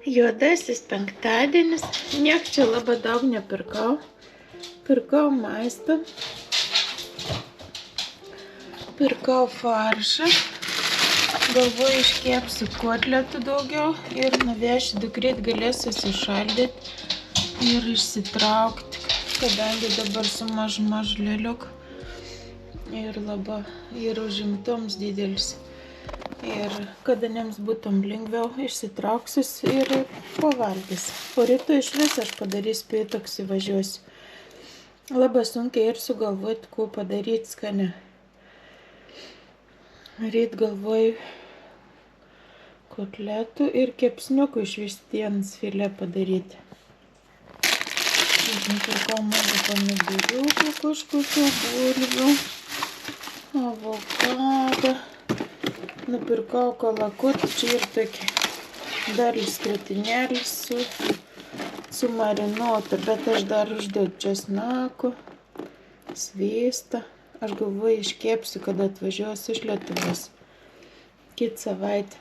Juodasis penktadienis. Niek čia labai daug nepirkau. Pirkau maistą. Pirkau faršą. Galvoju, iškepsiu kotletų daugiau ir nuvešiu dukryt, galės susišaldyti ir išsitraukti, kadangi dabar su mažu lėliuk ir užimtoms didelis. Ir kada jiems būtum lengviau išsitrauksis ir pavalgys. O rytoj iš vis aš padarysiu pietoks įvažiuosiu. Labai sunkiai ir sugalvoti, ko padaryti skane. Ryt galvoju kotletų ir kepsniukų iš vištienos filė padaryti. Nupirkau mažą pomidoriukų, kažkokių bulvių, avokadą. Nupirkau kalakučių ir tokį dar skrutinėlį su marinuota, bet aš dar uždėdu česnako, svystą. Aš galvoju, iškepsiu, kada atvažiuosiu iš Lietuvos. Kitą savaitę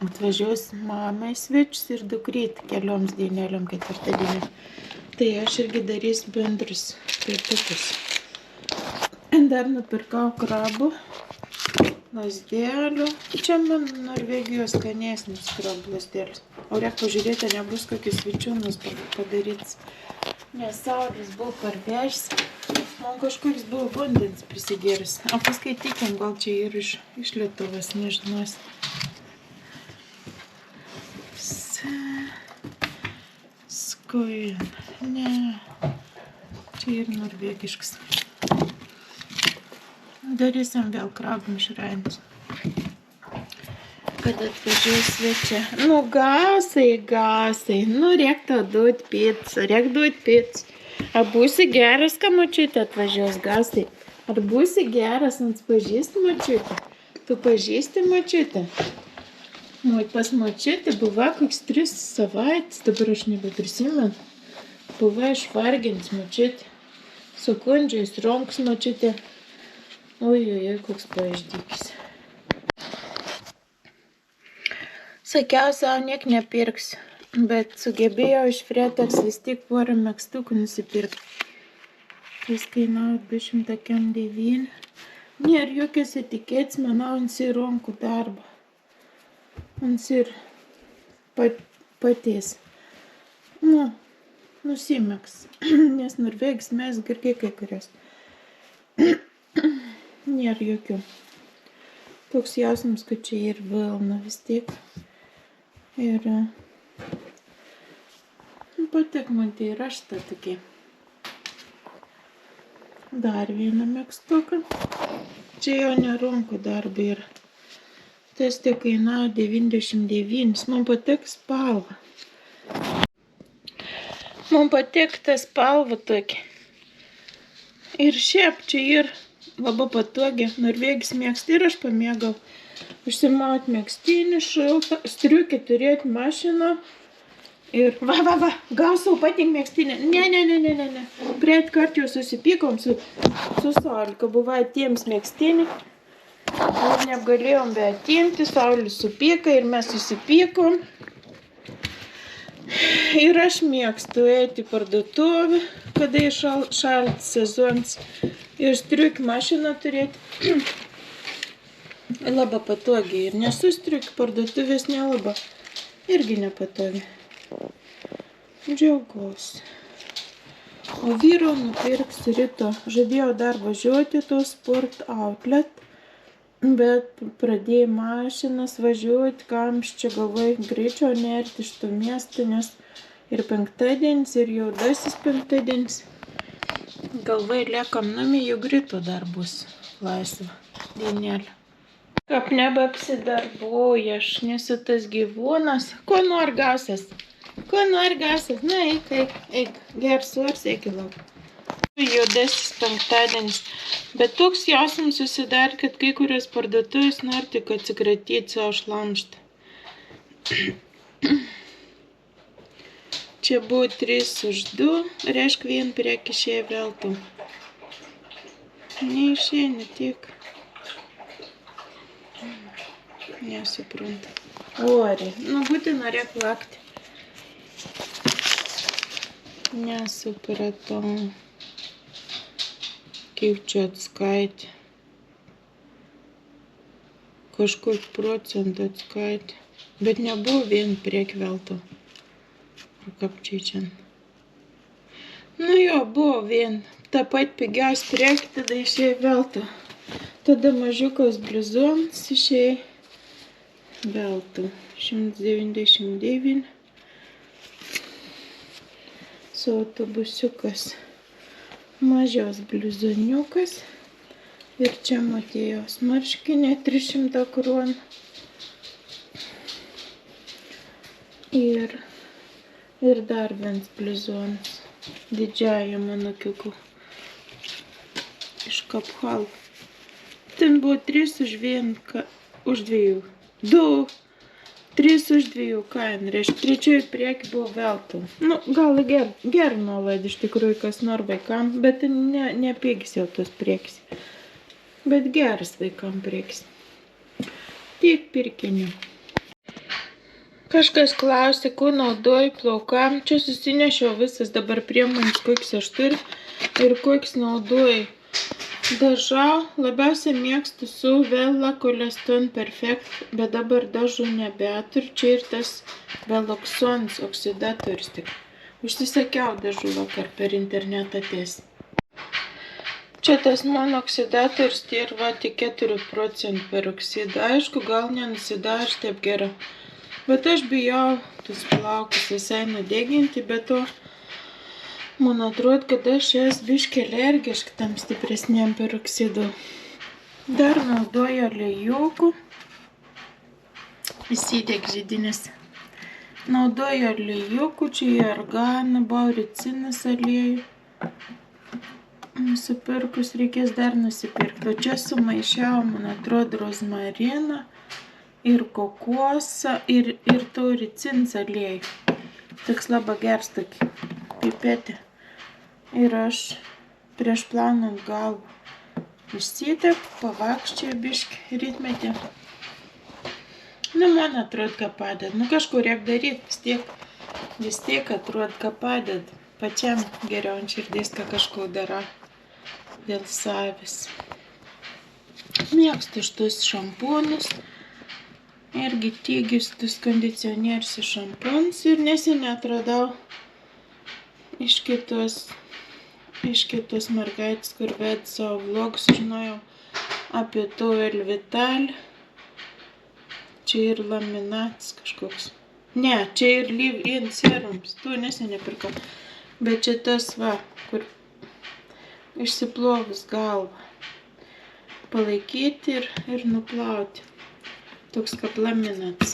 atvažiuos mamai svečius ir dukryt kelioms dienėliom ketvirtadienį. Tai aš irgi darysiu bendrus pietukus. Dar nupirkau krabų, lazdelių. Čia man Norvegijos skanesnis krabų lazdėlis. O reikia pažiūrėti, nebus kokius vičiūnus padarytis. Nes saulis buvo parvežęs. Man kažkoks buvo vandens prisigėris. O paskaitykim, gal čia ir iš Lietuvos, nežinos. Skojen. Ne. Čia ir norvegiškas. Darysim vėl krabų mišrainės. Kad atvažiuos svečia. Nu, gausiai. Nu, reik tau duoti picą. Ar būsi geras, ką močiutė atvažiuos gausiai? Ar būsi geras, nes pažįsti močiutę? Tu pažįsti močiutę? Pas močiutė buvo koks 3 savaitės, dabar aš nebeprisimenu. Buvo išvargins močiutė. Sekundžiais ronks močiutė. Oi, koks paaiždykis. Sakiau, savo niek nepirksiu, bet sugebėjau iš Fretex vis tik porą megztukų nusipirkti. Tas kainavo 209. Nėra jokios etiketės, manau, ant ronkų darbo. Ant paties. Nu, nusimegs, nes norvegis mes irgi kai kurios. Nėra jokių. Toks jausmas, kad čia ir vilna vis tiek. Ir patik man tai raštą tokie. Dar vieną megztuką. Čia jau ne rankų darbai yra. Tas tik kainavo 99. Man patik spalva. Man patik ta spalva tokia. Ir šiaip čia ir labai patogi. Norvegis mėgsta ir aš pamėgau. Užsimauti megztinį, šiltą, striukį turėti mašiną. Ir va, gal sau patink megztinį. Ne. Prieit kart jau susipykom su Saulika. Buvo atėms megztinį. Ir negalėjom be atimti. Saulis supyka ir mes susipykom. Ir aš mėgstu eiti į parduotuvę, kada šaltas sezonas. Ir striukį mašiną turėti. Labai patogiai ir nesustriuk, parduotuvės nelaba. Irgi nepatogiai. Džiaugiuosi. O vyro nupirksiu ryto. Žadėjau dar važiuoti to Sport Outlet, bet pradėjau mašinas važiuoti, kamščią, galvoju, greičiau nerti iš to miesto, nes ir penktadienis, ir juodasis penktadienis. Galvoju, liekam namie, jau greito dar bus laisva dienelė. Kaip nebeapsidarbuoju, aš nesu tas gyvūnas. Ko nori gausias? Na, eik. Geras svars, eik į lauką. Juodasis penktadienis. Bet toks jausmas susidarė, kad kai kurios parduotuvės nori tik atsikratyti savo šlamštą. Čia buvo 3 už 2, reiškia vien priek išėjo veltui. Neišeina tiek. Nesuprantu. Ori, nu būti norėk lakti. Nesupratau, kaip čia atskaitė. Kažkokį procentą atskaitė. Bet nebuvo vien priekvelto. Ar kaip čia. Nu jo, buvo vien. Ta pat pigiaus priekį, tada išėjo velto. Tada mažiukas blizons išėjo velto. 199. Su autobusiukas. Mažiaus blizoniukas. Ir čia Matėjos marškinė 300 kronų. Ir dar vienas blizonas. Didžiąją manukiukų. Iš Kaphal. Ten buvo 3 už 1, už 2. 2. 3 už 2 kainą. Reiškia, trečioji priekį buvo veltui. Nu, gal ger nuolaid iš tikrųjų kas nors vaikam, bet nepigis jau tos priekis. Bet geras vaikam priekis. Tiek pirkinių. Kažkas klausė, ko naudoju plaukam. Čia susinešiau visas dabar priemonės, kokius aš turiu ir kokius naudoju. Dažau, labiausiai mėgstu su Vela Colestone Perfect, bet dabar dažų nebeturiu. Čia ir tas Veloxonis oksidatorius tik. Užsisakiau dažų vakar per internetą ties. Čia tas mano oksidatorius tai ir va tik 4% peroksido. Aišku, gal nenusidaž taip gerai. Bet aš bijau tus plaukus visai nudeginti, bet to man atrodo, kad aš esu biškį alergiška tam stipresniam peroksidu. Dar naudoju aliejukų. Įsidėk žydinis. Naudoju aliejukų, čia arganą, bauricinas aliejų. Nusipirkus reikės dar nusipirkti. O čia sumaišiau, man atrodo, rozmariną ir kokosą ir tauricins aliejų. Toks labai geras tokį pipetį. Ir aš prieš plaunant galvą išsitep, pavakščiau biškį rytmetį. Nu, man atrodo, ką padeda. Nu, kažkur reik daryti, vis tiek atrodo, ką padeda. Pačiam geriau ant širdis, ką kažko daro dėl savęs. Mėgstu šitus šamponus. Irgi tygius tus kondicionierius ir šamponus. Ir neseniai atradau iš kitos mergaitės, kur ved savo vlogus, žinojau apie Touel Vital. Čia ir laminatas kažkoks. Ne, čia ir leave-in serums. Tu neseniai pirkau. Bet čia tas va, kur išsiplovus galvą. Palaikyti ir nuplauti. Toks kaip laminatas.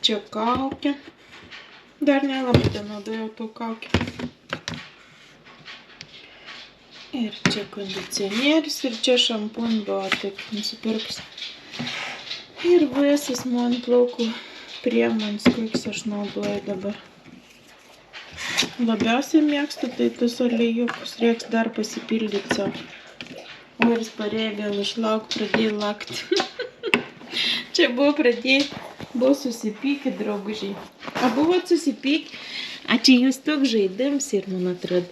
Čia kaukė. Dar nelabai ten naudojau tų kaukį. Ir čia kondicionierius, ir čia šampūn buvo taip nusipirkus. Ir visas man plaukų priemonės, kokius aš naudoju dabar. Labiausiai mėgstu tai tus aliejukus, reiks dar pasipildyti savo. O ir parėjo vėl išlauk, pradėjo lakti. Čia buvo susipykę draugužiai. A buvot susipykę? A čia jūs toks žaidims ir man atrodo.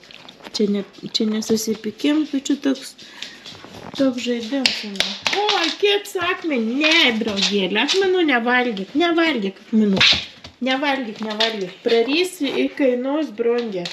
Čia nesusipykim, tai čia toks žaidims. Oi, kiek akmenų? Ne, draugėlė, akmenų nevalgyk akmenų. Nevalgyk. Prarysi ir kainuos brangiai.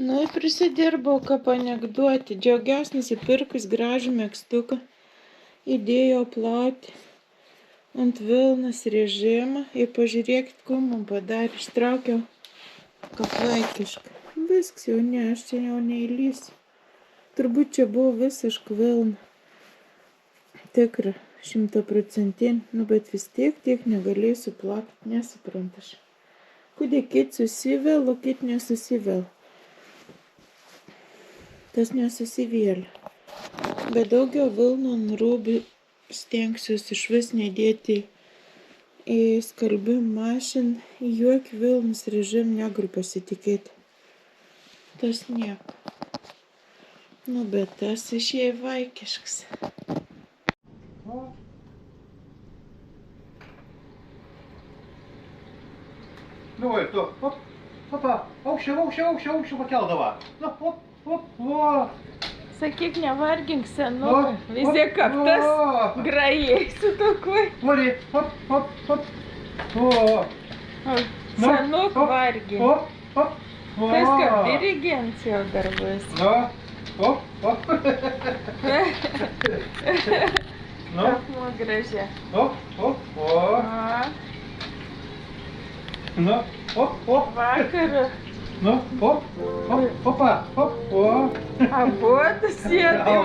Nu, prisidirbau, ką panekduoti. Džiaugiausi nusipirkus gražų megztuką. Įdėjau plauti ant vilnos režimą. Ir pažiūrėkit, ko man padarė. Ištraukiau kaip vaikišką. Viskas jau ne, aš čia jau neįlysiu. turbūt čia buvo visiškai Vilna. Tikra, 100%, nu bet vis tiek negalėjai suplakti, nesuprantaš. Kodėl kit susivel, o kit nesusivel. Tas nesusivėlė. Bet daugiau Vilno rūbį stengsiuosi išvis nedėti į skalbimo mašiną, į jokį Vilnos režim negaliu pasitikėti. Tas nieko. Nu, bet tas išėjo vaikiškas. Nu, ir tu, aukščiau pakeldavo. Nu, o. Sakyk, nevargink, senuką. Vis tiek kaptas grajai su tokuo. Vari, o. Senuk vargi. Tas kaip dirigencijos darbas. Kapmo gražia. Vakarą. Abudu sėdėjau.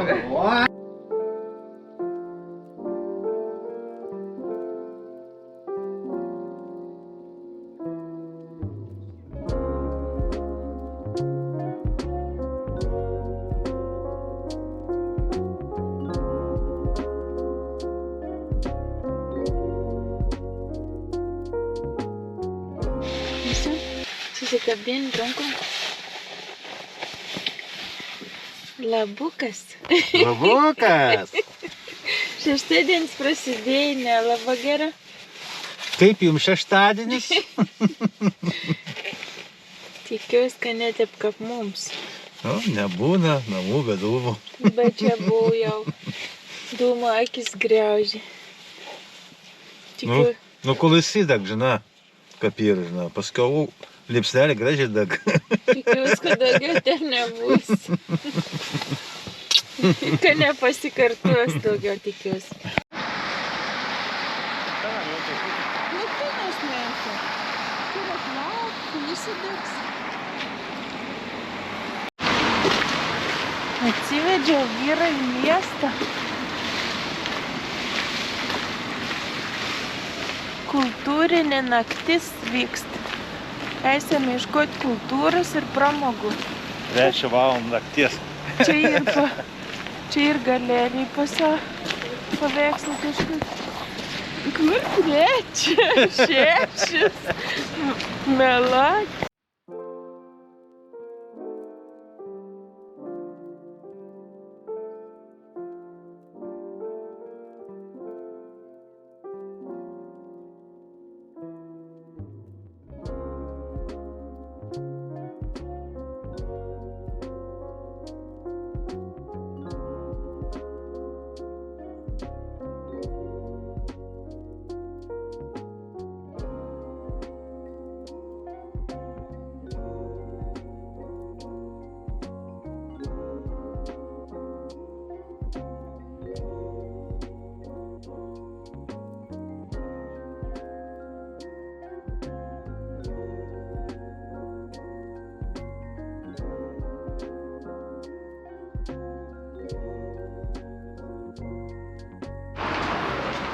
Susikabdinti rankom. Labukas. Labukas. Šeštadienis prasidėjo, ne labai gera. Kaip jums šeštadienis? Tikiuosi, kad ne taip kaip mums. Nu, nebūna namų be dūmų. Bet čia buvo jau dūmo akis griaužė. Tikiu... Nu, kol įsideg, žina, kaip ir, žina, paskiau lipsnelį gražiai dag. Tikiuosi, kad daugiau ten nebus. Kad nepasikartuos daugiau, tikiuosi. Naktinės mėsą. Kur atlaukti, įsidegs. Atsivedžiau vyrą į miestą. Kultūrinė naktis vyksta. Eisime ieškoti kultūros ir pramogų. 3 valandą nakties. Čia ir galerijai paveikslų kažkaip. Kur trečia? Šešis. Melak.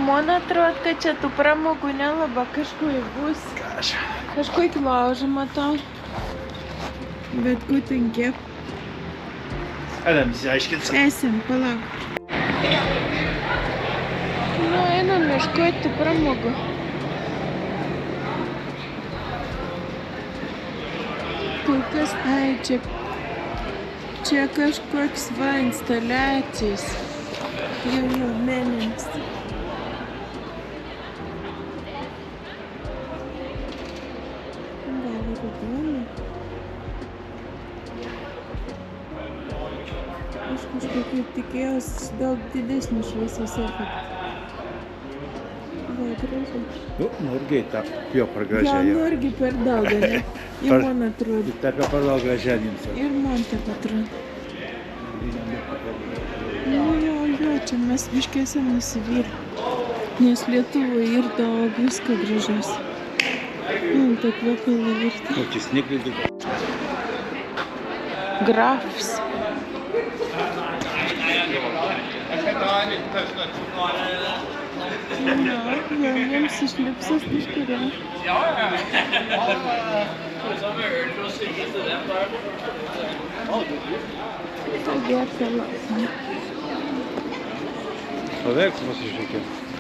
Man atrodo, kad čia tų pramogų nelabai kažkui bus. Kažkui laužą matau. Bet kur ten kiek? Einam įsiaiškinsim. Eisim, palauk. Nu, einam ieškoti pramogų. Kol kas, čia kažkoks instaliacijas. Jau meninis. Aš kažkaip tikėjausi daug didesnį šviesos efektą. Buvo gražiai. Nu, irgi ta jo per Ja, gražiai. nu irgi per daug, ne? Ir man atrodo. Ta per daug gražiai jums. Ir man taip atrodo. Jo, čia mes biškį esam nusivylę. Nes Lietuvoje ir daug visko gražaus. Tai kvepalai virti. O, čia sniglį. Grafs. Ja, jiems išlipsas kažkuria. Pagėt salas. Paverksi pasižiūrėkit.